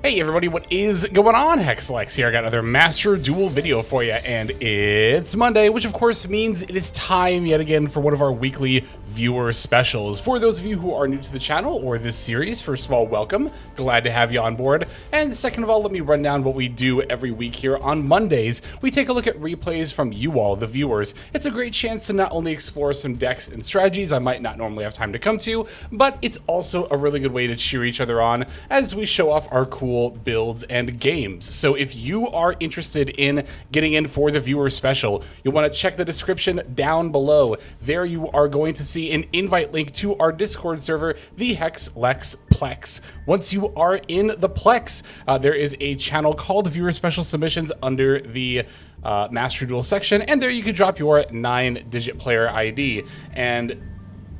Hey everybody, what is going on? Hexlex here. I got another Master Duel video for you, and it's Monday, which of course means it is time yet again for one of our weekly viewer specials. For those of you who are new to the channel or this series, first of all, welcome. Glad to have you on board. And second of all, let me run down what we do every week here on Mondays. We take a look at replays from you all, the viewers. It's a great chance to not only explore some decks and strategies I might not normally have time to come to, but it's also a really good way to cheer each other on as we show off our cool builds and games. So if you are interested in getting in for the viewer special, you'll want to check the description down below. There you are going to see an invite link to our Discord server, the Hexlex Plex. Once you are in the Plex, there is a channel called Viewer Special Submissions under the Master Duel section, and there you can drop your 9-digit player ID, and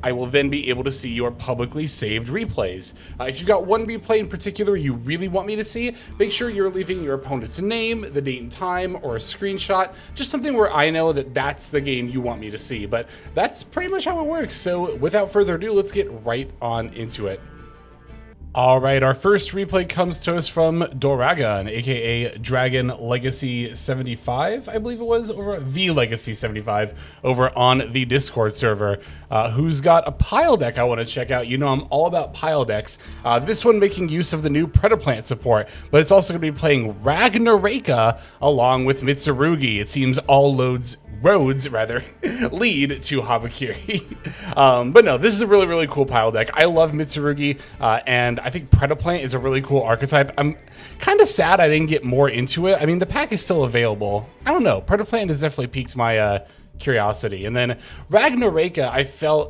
I will then be able to see your publicly saved replays. If you've got one replay in particular you really want me to see, make sure you're leaving your opponent's name, the date and time, or a screenshot, just something where I know that that's the game you want me to see. But that's pretty much how it works. So without further ado, let's get right on into it. All right, our first replay comes to us from Doragon, aka Dragon Legacy 75, I believe it was, over V Legacy 75, over on the Discord server, who's got a pile deck I want to check out. You know I'm all about pile decks. This one making use of the new Predaplant support, but it's also going to be playing Ragnaraika along with Mitsurugi. It seems all roads lead to Habakiri. But no, this is a really cool pile deck. I love Mitsurugi, and I think Predaplant is a really cool archetype. I'm kind of sad I didn't get more into it. I mean, the pack is still available. I don't know. Predaplant has definitely piqued my curiosity. And then Ragnaraika,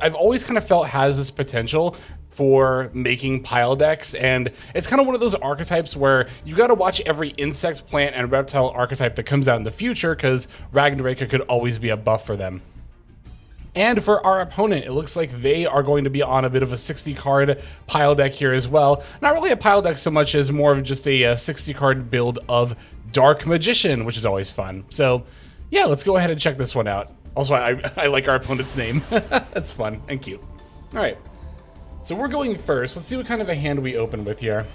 I've always kind of felt has this potential for making pile decks, and it's kind of one of those archetypes where you got to watch every insect, plant, and reptile archetype that comes out in the future, because Ragnaraika could always be a buff for them. And for our opponent, it looks like they are going to be on a bit of a 60-card pile deck here as well. Not really a pile deck so much as more of just a 60-card build of Dark Magician, which is always fun. So yeah, let's go ahead and check this one out. Also, I like our opponent's name. That's fun and cute. All right. So we're going first. Let's see what kind of a hand we open with here.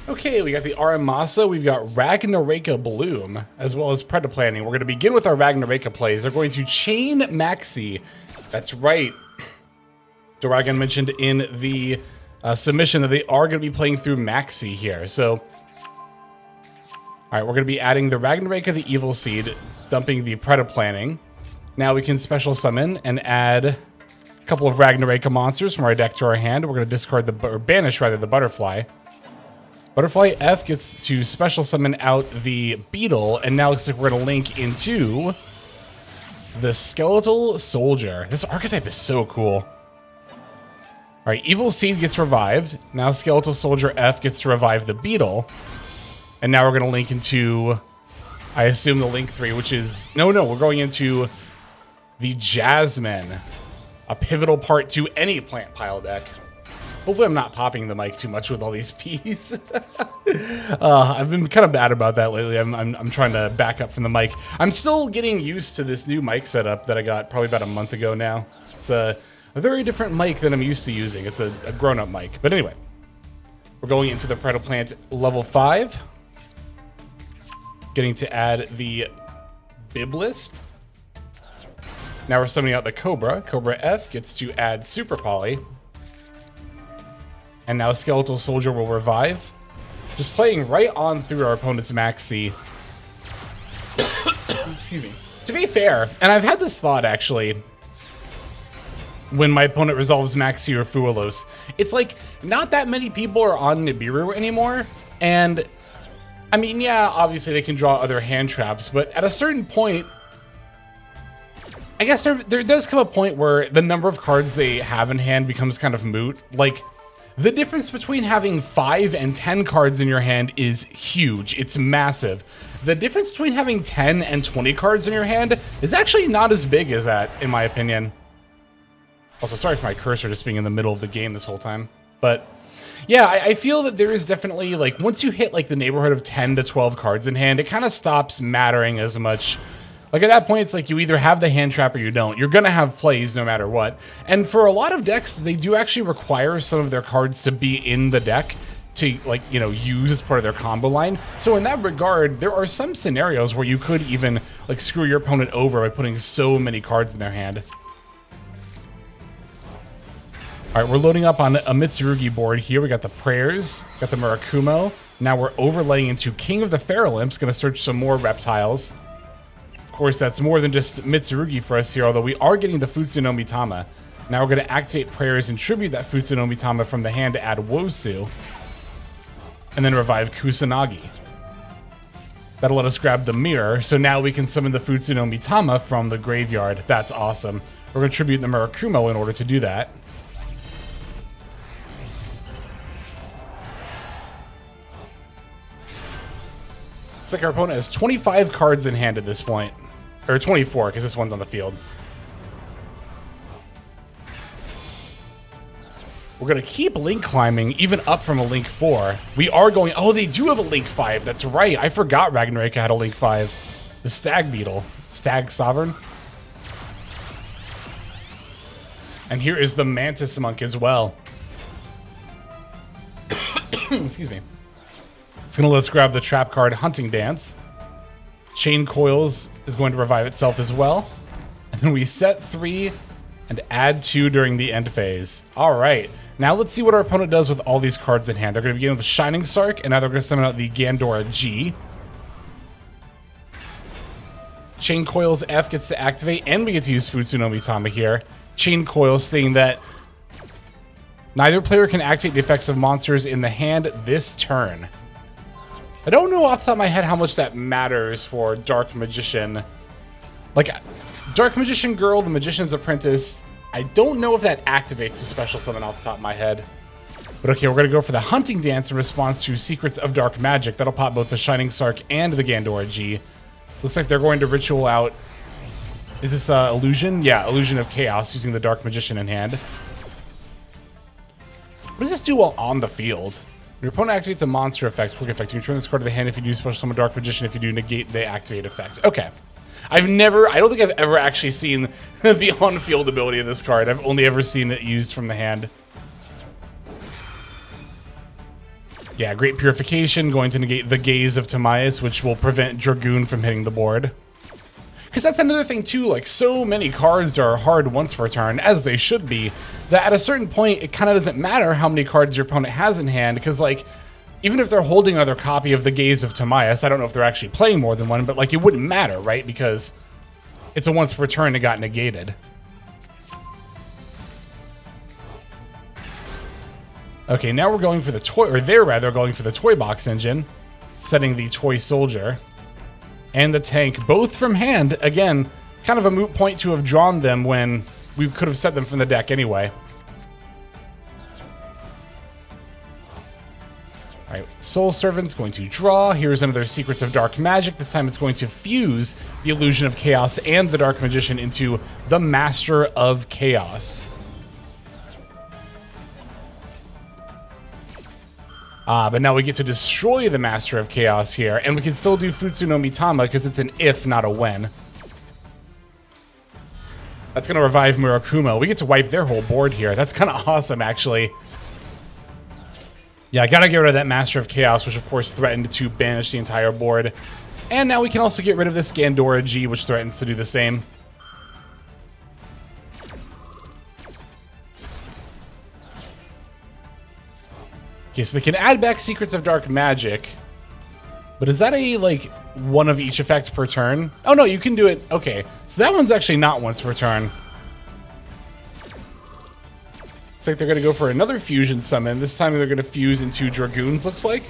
Okay, we got the Aramasa, we've got Ragnaraika Bloom, as well as Predaplanting. We're going to begin with our Ragnaraika plays. They're going to chain MAXX. That's right. Doragon mentioned in the submission that they are going to be playing through MAXX here. So all right, we're going to be adding the Ragnaraika, the Evil Seed, dumping the Predaplanting. Now we can special summon and add a couple of Ragnaraika monsters from our deck to our hand. We're going to discard or banish rather the Butterfly. Butterfly F gets to special summon out the Beetle, and now it looks like we're going to link into the Skeletal Soldier. This archetype is so cool. All right, Evil Seed gets revived. Now Skeletal Soldier F gets to revive the Beetle. And now we're going to link into, I assume, the Link 3, which is... No, we're going into the Jasmine, a pivotal part to any plant pile deck. Hopefully I'm not popping the mic too much with all these P's. I've been kind of bad about that lately. I'm trying to back up from the mic. I'm still getting used to this new mic setup that I got probably about a month ago now. It's a very different mic than I'm used to using. It's a grown-up mic. But anyway, we're going into the Predaplant level 5. Getting to add the Biblisp. Now we're summoning out the Cobra. Cobra F gets to add Super Poly. And now Skeletal Soldier will revive. Just playing right on through our opponent's MAXX. Excuse me. To be fair, and I've had this thought actually, when my opponent resolves MAXX or Fuelos, it's like not that many people are on Nibiru anymore, and I mean, yeah, obviously they can draw other hand traps, but at a certain point, I guess there does come a point where the number of cards they have in hand becomes kind of moot. Like, the difference between having 5 and 10 cards in your hand is huge. It's massive. The difference between having 10 and 20 cards in your hand is actually not as big as that, in my opinion. Also, sorry for my cursor just being in the middle of the game this whole time, but yeah, I feel that there is definitely, like, once you hit, like, the neighborhood of 10 to 12 cards in hand, it kind of stops mattering as much Like at that point, it's like you either have the hand trap or you don't. You're gonna have plays no matter what. And for a lot of decks, they do actually require some of their cards to be in the deck to, like, you know, use as part of their combo line. So in that regard, there are some scenarios where you could even like screw your opponent over by putting so many cards in their hand. All right, we're loading up on a Mitsurugi board here. We got the Prayers, got the Murakumo. Now we're overlaying into King of the Feral Imps, gonna search some more reptiles. Of course, that's more than just Mitsurugi for us here, although we are getting the Futsu no Mitama. Now we're gonna activate Prayers and tribute that Futsu no Mitama from the hand to add Wosu. And then revive Kusanagi. That'll let us grab the mirror, so now we can summon the Futsu no Mitama from the graveyard. That's awesome. We're gonna tribute the Murakumo in order to do that. Looks like our opponent has 25 cards in hand at this point. Or 24, because this one's on the field. We're going to keep Link climbing, even up from a Link 4. We are going... Oh, they do have a Link 5. That's right. I forgot Ragnaraika had a Link 5. The Stag Beetle. Stag Sovereign. And here is the Mantis Monk as well. Excuse me. It's going to let us grab the trap card Hunting Dance. Chain Coils is going to revive itself as well. And then we set 3 and add 2 during the end phase. All right. Now let's see what our opponent does with all these cards in hand. They're going to begin with the Shining Sark, and now they're going to summon out the Gandora G. Chain Coils F gets to activate, and we get to use Futsu no Mitama here. Chain Coils saying that neither player can activate the effects of monsters in the hand this turn. I don't know off the top of my head how much that matters for Dark Magician. Like, Dark Magician Girl, the Magician's Apprentice, I don't know if that activates the special summon off the top of my head. But okay, we're going to go for the Hunting Dance in response to Secrets of Dark Magic. That'll pop both the Shining Sark and the Gandora G. Looks like they're going to ritual out... Is this Illusion? Yeah, Illusion of Chaos using the Dark Magician in hand. What does this do while on the field? Your opponent activates a monster effect, quick effect. You return this card to the hand if you do special summon Dark Magician. If you do negate the activate effect. Okay. I don't think I've ever actually seen the on-field ability of this card. I've only ever seen it used from the hand. Yeah, Great Purification, going to negate the Gaze of Timaeus, which will prevent Dragoon from hitting the board. Because that's another thing too, like so many cards are hard once per turn, as they should be, that at a certain point, it kind of doesn't matter how many cards your opponent has in hand, because like, even if they're holding another copy of the Gaze of Timaeus, I don't know if they're actually playing more than one, but like it wouldn't matter, right? Because it's a once per turn that got negated. Okay, now we're going for the toy, or they're rather going for the Toy Box engine, setting the Toy Soldier and the Tank both from hand. Again, kind of a moot point to have drawn them when we could have set them from the deck anyway. All right, Soul Servant's going to draw. Here's another Secrets of Dark Magic. This time it's going to fuse the Illusion of Chaos and the Dark Magician into the Master of Chaos. But now we get to destroy the Master of Chaos here, and we can still do Futsu no Mitama because it's an if, not a when. That's going to revive Murakumo. We get to wipe their whole board here. That's kind of awesome, actually. Yeah, I gotta get rid of that Master of Chaos, which of course threatened to banish the entire board. And now we can also get rid of this Gandora G, which threatens to do the same. Okay, so they can add back Secrets of Dark Magic. But is that a, like, one of each effect per turn? Oh, no, you can do it. Okay, so that one's actually not once per turn. Looks like they're going to go for another fusion summon. This time they're going to fuse into Dragoons, looks like.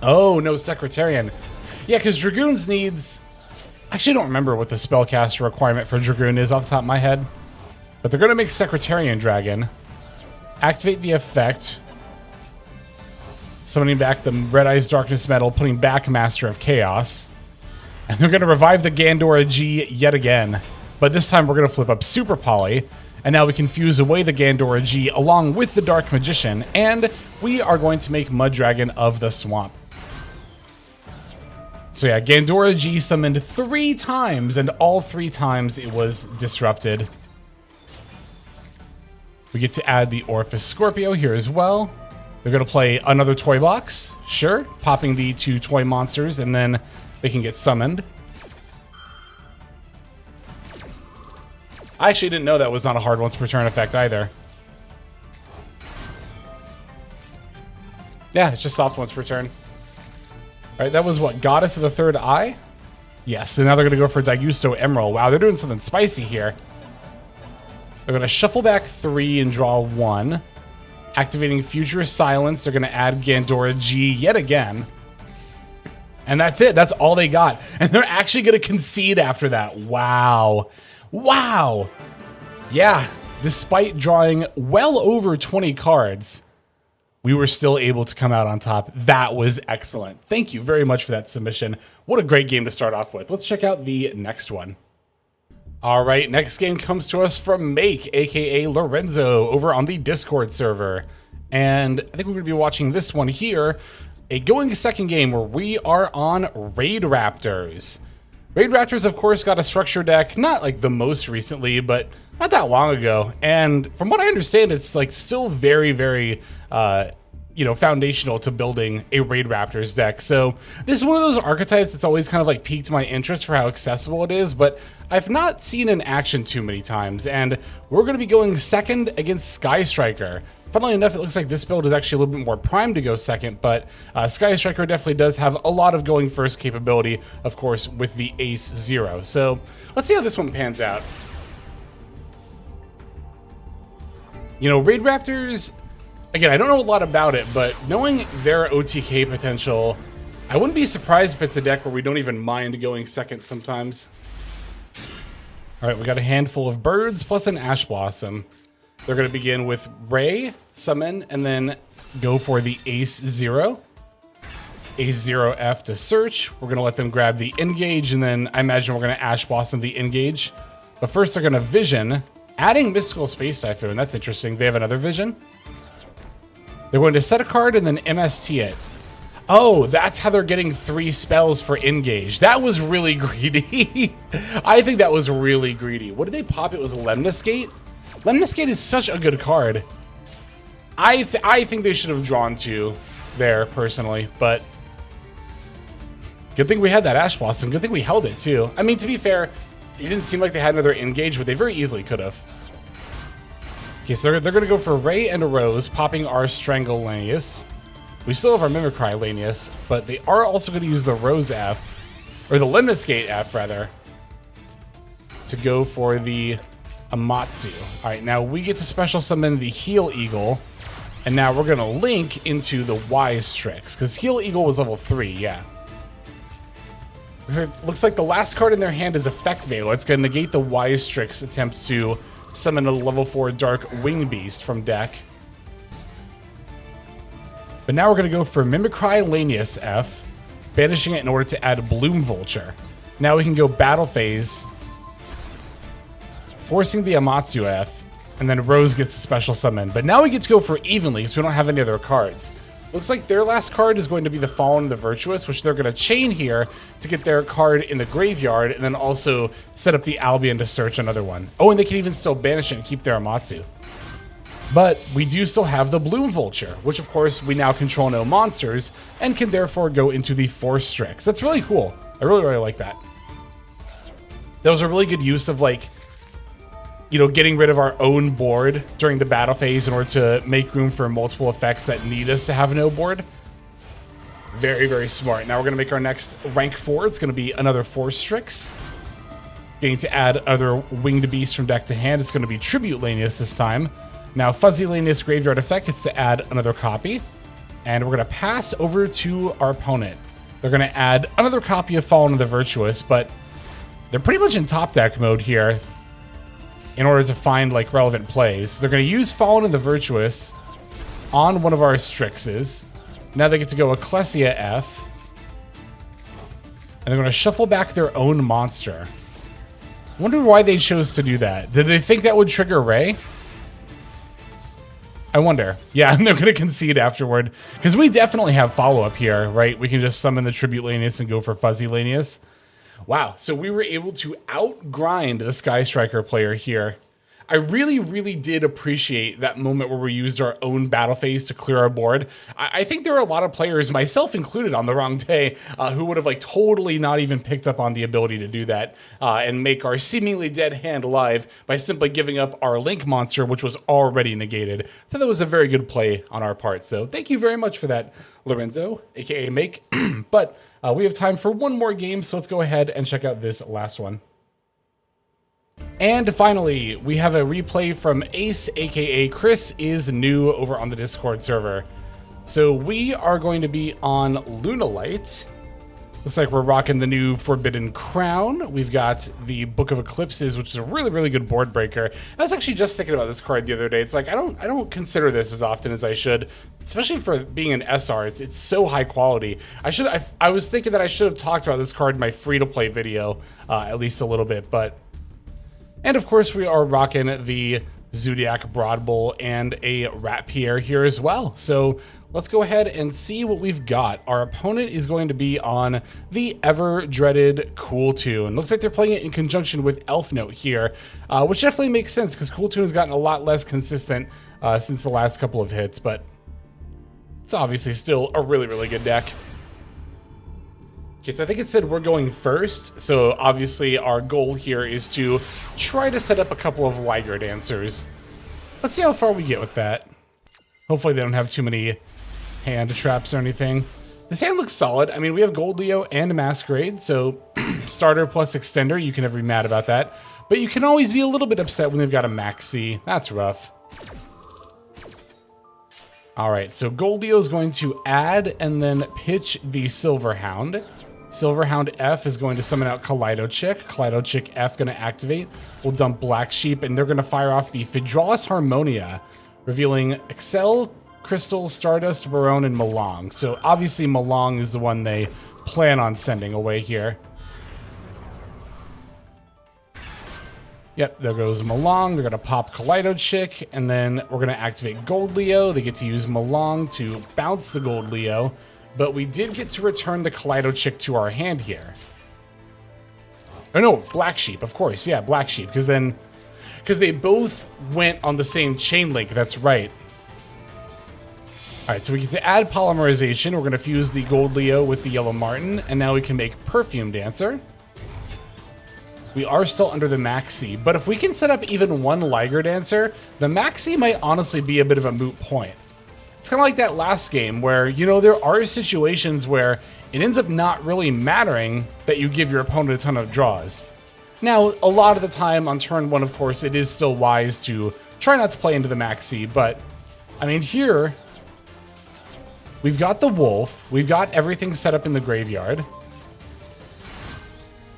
Oh, no, Secretarian. Yeah, because Dragoons needs... Actually, I don't remember what the spellcaster requirement for Dragoon is off the top of my head. But they're going to make Secretarian Dragon. Activate the effect. Summoning back the Red Eyes Darkness Metal, putting back Master of Chaos. And they're going to revive the Gandora G yet again. But this time we're going to flip up Super Poly. And now we can fuse away the Gandora G along with the Dark Magician. And we are going to make Mud Dragon of the Swamp. So yeah, Gandora G summoned 3 times, and all 3 times it was disrupted. We get to add the Orifice Scorpio here as well. They're going to play another toy box. Sure, popping the 2 toy monsters, and then they can get summoned. I actually didn't know that was not a hard once per turn effect either. Yeah, it's just soft once per turn. All right, that was what? Goddess of the Third Eye? Yes, and now they're going to go for Daigusto Emerald. Wow, they're doing something spicy here. They're going to shuffle back 3 and draw 1. Activating Futurist Silence. They're going to add Gandora G yet again. And that's it. That's all they got. And they're actually going to concede after that. Wow. Wow. Yeah, despite drawing well over 20 cards, we were still able to come out on top. That was excellent. Thank you very much for that submission. What a great game to start off with. Let's check out the next one. All right, next game comes to us from Make, aka Lorenzo, over on the Discord server. And I think we're going to be watching this one here, a going second game where we are on Raidraptors. Raidraptors, of course, got a structure deck, not like the most recently, but not that long ago. And from what I understand, it's like still very, very, foundational to building a Raidraptors deck. So this is one of those archetypes that's always kind of like piqued my interest for how accessible it is, but I've not seen in action too many times. And we're going to be going second against Sky Striker. Funnily enough, it looks like this build is actually a little bit more primed to go second, but Sky Striker definitely does have a lot of going first capability, of course, with the Ace Zero. So let's see how this one pans out. You know, Raidraptors, again, I don't know a lot about it, but knowing their OTK potential, I wouldn't be surprised if it's a deck where we don't even mind going second sometimes. All right, we got a handful of birds plus an Ash Blossom. They're going to begin with Ray, summon, and then go for the Ace Zero. Ace Zero F to search. We're going to let them grab the Engage, and then I imagine we're going to Ash Blossom the Engage. But first they're going to Vision, adding Mystical Space Typhoon. That's interesting. They have another Vision. They're going to set a card and then MST it. Oh, that's how they're getting 3 spells for Engage. That was really greedy. I think that was really greedy. What did they pop? It was Lemniscate? Lemniscate is such a good card. I think they should have drawn 2 there, personally, but good thing we had that Ash Blossom. Good thing we held it, too. I mean, to be fair, it didn't seem like they had another Engage, but they very easily could have. Okay, so they're going to go for Ray and a Rose, popping our Strangle Lanius. We still have our Mimicry Lanius, but they are also going to use the Rose F, or the Lemniscate F, rather, to go for the Amatsu. All right, now we get to special summon the Heal Eagle, and now we're going to link into the Wise Strix, because Heal Eagle was level 3, yeah. Looks like the last card in their hand is Effect Veil. It's going to negate the Wise Strix attempts to summon a level 4 Dark Wing Beast from deck. But now we're going to go for Mimicry Lanius F, banishing it in order to add Bloom Vulture. Now we can go Battle Phase, forcing the Amatsu F, and then Rose gets a special summon. But now we get to go for Evenly because we don't have any other cards. Looks like their last card is going to be the Fallen and the Virtuous, which they're going to chain here to get their card in the graveyard, and then also set up the Albion to search another one. Oh, and they can even still banish it and keep their Amatsu. But we do still have the Bloom Vulture, which of course we now control no monsters, and can therefore go into the Force Strix. That's really cool. I really, really like that. That was a really good use of, like, you know, getting rid of our own board during the battle phase in order to make room for multiple effects that need us to have no board. Very, very smart. Now we're going to make our next rank 4. It's going to be another Force Strix. Getting to add other Winged Beasts from deck to hand. It's going to be Tribute Lanius this time. Now, Fuzzy Lanius Graveyard Effect gets to add another copy. And we're going to pass over to our opponent. They're going to add another copy of Fallen of the Virtuous, but they're pretty much in top deck mode here in order to find, like, relevant plays. They're going to use Fallen of the Virtuous on one of our Strixes. Now they get to go Ecclesia F. And they're going to shuffle back their own monster. I wonder why they chose to do that. Did they think that would trigger Ray? I wonder. Yeah, and they're going to concede afterward. Because we definitely have follow-up here, right? We can just summon the Tribute Lanius and go for Fuzzy Lanius. Wow, so we were able to outgrind the Sky Striker player here. I really, really did appreciate that moment where we used our own battle phase to clear our board. I think there are a lot of players, myself included on the wrong day, who would have like totally not even picked up on the ability to do that and make our seemingly dead hand alive by simply giving up our Link monster, which was already negated. I thought that was a very good play on our part. So thank you very much for that, Lorenzo, aka Make. But we have time for one more game, so let's go ahead and check out this last one. And finally, we have a replay from Ace, aka Chris is new over on the Discord server. So we are going to be on Lunalight. Looks like we're rocking the new Forbidden Crown. We've got the Book of Eclipses, which is a really, really good board breaker. I was actually just thinking about this card the other day. It's like I don't consider this as often as I should, especially for being an SR. It's so high quality. I was thinking that I should have talked about this card in my free-to-play video at least a little bit, but. And of course, we are rocking the Zodiac Broad Bull and a Rat Pierre here as well. So let's go ahead and see what we've got. Our opponent is going to be on the ever-dreaded Cool Tune. Looks like they're playing it in conjunction with Elfnote here, which definitely makes sense because Cool Tune has gotten a lot less consistent since the last couple of hits, but it's obviously still a really, really good deck. Okay, so I think it said we're going first, so obviously our goal here is to try to set up a couple of Liger Dancers. Let's see how far we get with that. Hopefully they don't have too many hand traps or anything. This hand looks solid. I mean, we have Gold Leo and Masquerade, so starter plus extender, you can never be mad about that. But you can always be a little bit upset when they've got a MAXX. That's rough. All right, so Gold Leo is going to add and then pitch the Silver Hound. Silver Hound F is going to summon out Kaleido Chick. Kaleido Chick F going to activate. We'll dump Black Sheep, and they're going to fire off the Phydralis Harmonia, revealing Excel, Crystal, Stardust, Barone, and Malong. So obviously Malong is the one they plan on sending away here. Yep, there goes Malong. They're going to pop Kaleido Chick, and then we're going to activate Gold Leo. They get to use Malong to bounce the Gold Leo. But we did get to return the Kaleido Chick to our hand here. Oh no, Black Sheep, of course. Yeah, Black Sheep, because they both went on the same chain link. That's right. All right, so we get to add Polymerization. We're going to fuse the Gold Leo with the Yellow Martin, and now we can make Perfume Dancer. We are still under the MAXX, but if we can set up even one Liger Dancer, the MAXX might honestly be a bit of a moot point. It's kind of like that last game where, you know, there are situations where it ends up not really mattering that you give your opponent a ton of draws. Now, a lot of the time on turn one, of course, it is still wise to try not to play into the MAXX, but, I mean, here, we've got the Wolf, we've got everything set up in the graveyard.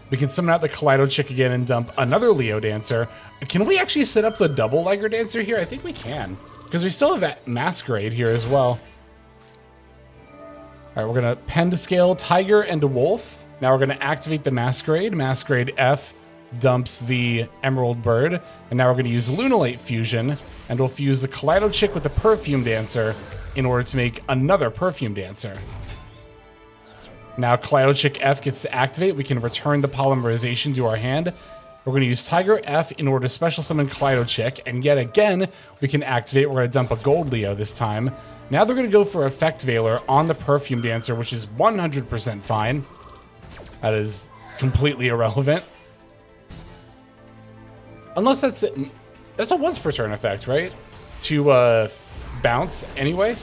We can summon out the Kaleido Chick again and dump another Leo Dancer. Can we actually set up the double Liger Dancer here? I think we can. Because we still have that Masquerade here as well. All right, we're going to Pentascale, Tiger, and a Wolf. Now we're going to activate the Masquerade. Masquerade F dumps the Emerald Bird. And now we're going to use Lunalight Fusion. And we'll fuse the Kaleido Chick with the Perfume Dancer in order to make another Perfume Dancer. Now Kaleido Chick F gets to activate. We can return the Polymerization to our hand. We're going to use Tiger F in order to special summon Kaleido Chick, and yet again, we can activate. We're going to dump a Gold Leo this time. Now they're going to go for Effect Veiler on the Perfume Dancer, which is 100% fine. That is completely irrelevant. Unless that's a once per turn effect, right? To bounce anyway.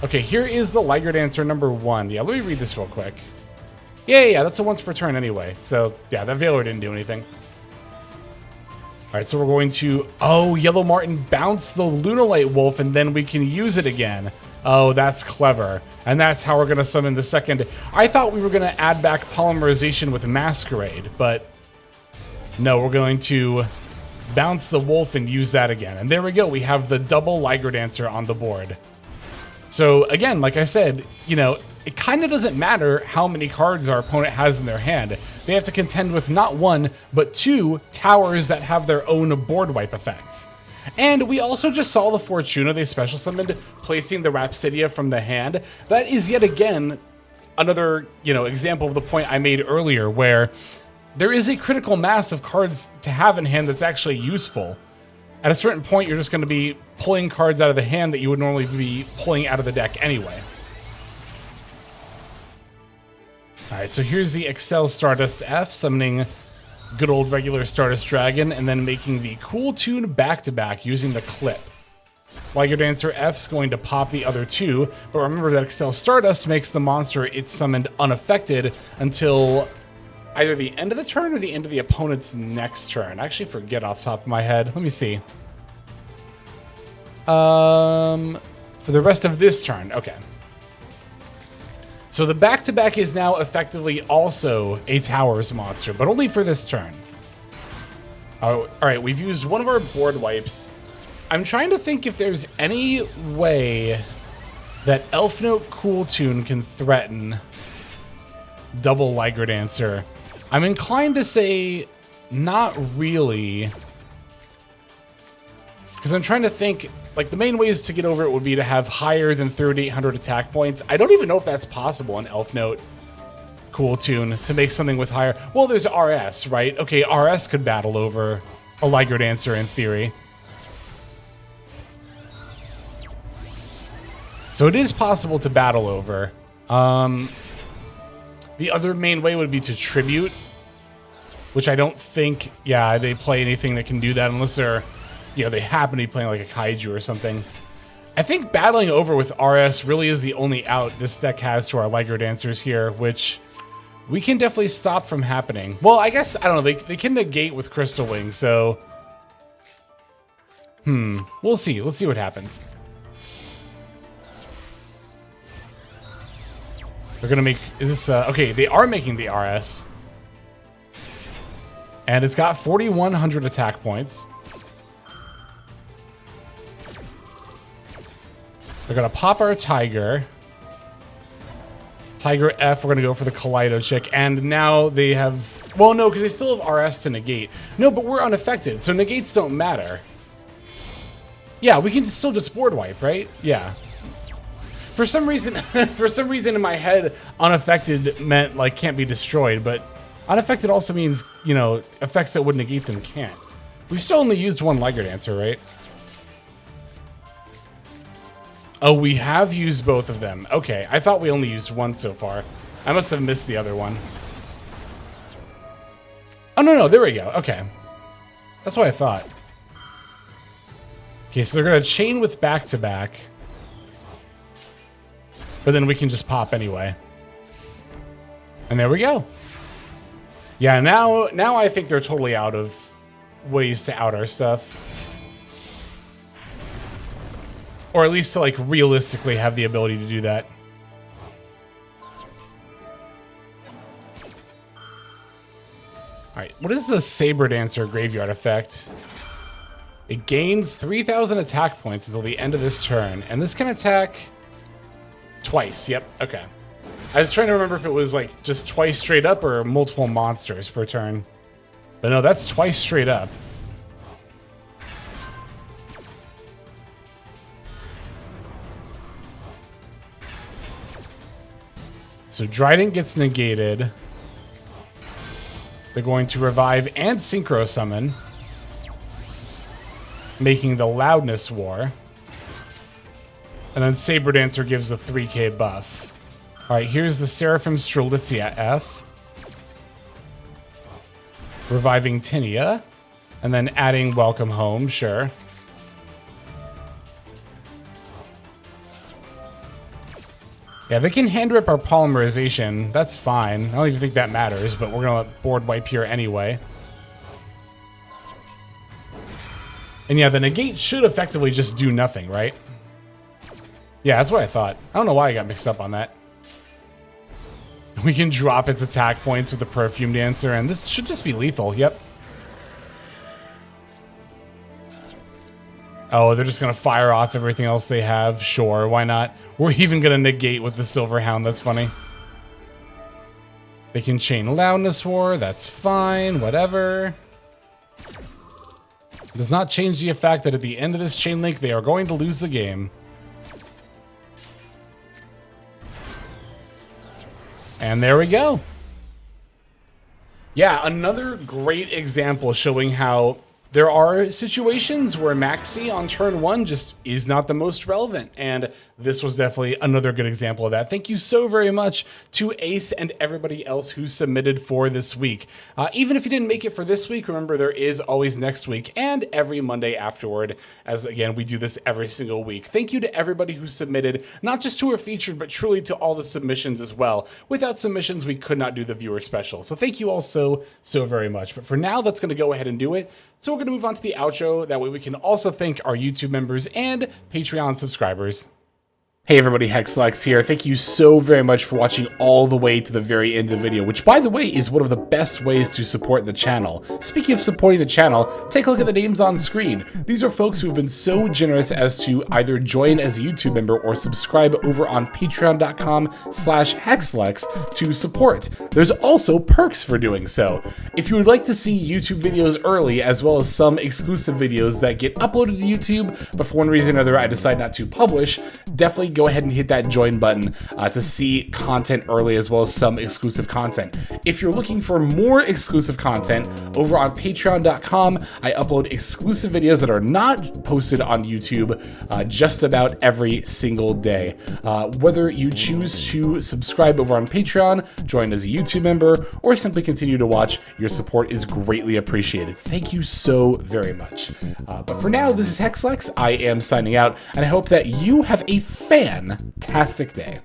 Okay, here is the Liger Dancer number 1. Yeah, let me read this real quick. Yeah, that's a once per turn anyway. So, yeah, that Veiler didn't do anything. All right, so we're going to... Oh, Yellow Martin bounce the Lunalight Wolf, and then we can use it again. Oh, that's clever. And that's how we're going to summon the second... I thought we were going to add back Polymerization with Masquerade, but... No, we're going to bounce the Wolf and use that again. And there we go. We have the double Liger Dancer on the board. So, again, like I said, you know... It kind of doesn't matter how many cards our opponent has in their hand. They have to contend with not one, but 2 towers that have their own board wipe effects. And we also just saw the Fortuna they special summoned, placing the Rhapsodia from the hand. That is yet again another, example of the point I made earlier, where there is a critical mass of cards to have in hand that's actually useful. At a certain point, you're just going to be pulling cards out of the hand that you would normally be pulling out of the deck anyway. Alright, so here's the Excel Stardust F, summoning good old regular Stardust Dragon, and then making the Cool Tune back-to-back using the clip. Liger Dancer F's going to pop the other two, but remember that Excel Stardust makes the monster it's summoned unaffected until either the end of the turn or the end of the opponent's next turn. I actually forget off the top of my head. Let me see. For the rest of this turn, okay. So the back-to-back is now effectively also a Towers monster, but only for this turn. Oh, all right, we've used one of our board wipes. I'm trying to think if there's any way that Elfnote Cool Tune can threaten double Liger Dancer. I'm inclined to say not really, because I'm trying to think, like, the main ways to get over it would be to have higher than 3,800 attack points. I don't even know if that's possible in Elfnote Cool Tune to make something with higher. Well, there's RS, right? Okay, RS could battle over a Liger Dancer in theory. So it is possible to battle over. The other main way would be to tribute, which I don't think, yeah, they play anything that can do that unless they're, they happen to be playing like a kaiju or something. I think battling over with RS really is the only out this deck has to our Liger Dancers here, which we can definitely stop from happening. Well, I guess, I don't know, they can negate with Crystal Wing, so... we'll see. Let's see what happens. They're gonna make, is this, okay, they are making the RS. And it's got 4,100 attack points. They're gonna pop our Tiger. Tiger F, we're gonna go for the Kaleido chick. And now they have, well, no, because they still have RS to negate. No, but we're unaffected, so negates don't matter. Yeah, we can still just board wipe, right? Yeah. For some reason, in my head, unaffected meant like can't be destroyed, but unaffected also means, effects that would negate them can't. We've still only used one Liger Dancer, right? Oh, we have used both of them. Okay, I thought we only used one so far. I must have missed the other one. Oh, no, there we go. Okay. That's what I thought. Okay, so they're going to chain with back-to-back. But then we can just pop anyway. And there we go. Yeah, now I think they're totally out of ways to out our stuff. Or at least to, like, realistically have the ability to do that. Alright, what is the Saber Dancer Graveyard effect? It gains 3,000 attack points until the end of this turn. And this can attack twice. Yep, okay. I was trying to remember if it was, like, just twice straight up or multiple monsters per turn. But no, that's twice straight up. So Drident gets negated. They're going to revive and synchro summon, making the Loudness War. And then Saber Dancer gives the 3k buff. Alright, here's the Seraphim Strelitzia F. Reviving Tinia. And then adding Welcome Home, sure. Yeah, they can hand rip our polymerization. That's fine. I don't even think that matters, but we're gonna let board wipe here anyway. And yeah, the negate should effectively just do nothing, right? Yeah, that's what I thought. I don't know why I got mixed up on that. We can drop its attack points with the Perfume Dancer, and this should just be lethal. Yep. Oh, they're just going to fire off everything else they have. Sure, why not? We're even going to negate with the Silver Hound. That's funny. They can chain Loudness War. That's fine. Whatever. It does not change the fact that at the end of this chain link, they are going to lose the game. And there we go. Yeah, another great example showing how there are situations where MAXX on turn 1 just is not the most relevant, and this was definitely another good example of that. Thank you so very much to Ace and everybody else who submitted for this week. Even if you didn't make it for this week, remember there is always next week and every Monday afterward, as again, we do this every single week. Thank you to everybody who submitted, not just who are featured, but truly to all the submissions as well. Without submissions, we could not do the viewer special. So thank you all so very much. But for now, that's going to go ahead and do it. So we're going to move on to the outro. That way we can also thank our YouTube members and Patreon subscribers. Hey everybody, HexLex here. Thank you so very much for watching all the way to the very end of the video, which by the way is one of the best ways to support the channel. Speaking of supporting the channel, take a look at the names on screen. These are folks who have been so generous as to either join as a YouTube member or subscribe over on patreon.com/HexLex to support. There's also perks for doing so. If you would like to see YouTube videos early, as well as some exclusive videos that get uploaded to YouTube, but for one reason or another I decide not to publish, definitely go ahead and hit that join button to see content early, as well as some exclusive content. If you're looking for more exclusive content, over on patreon.com, I upload exclusive videos that are not posted on YouTube just about every single day. Whether you choose to subscribe over on Patreon, join as a YouTube member, or simply continue to watch, your support is greatly appreciated. Thank you so very much. But for now, this is HexLex. I am signing out, and I hope that you have a fantastic day.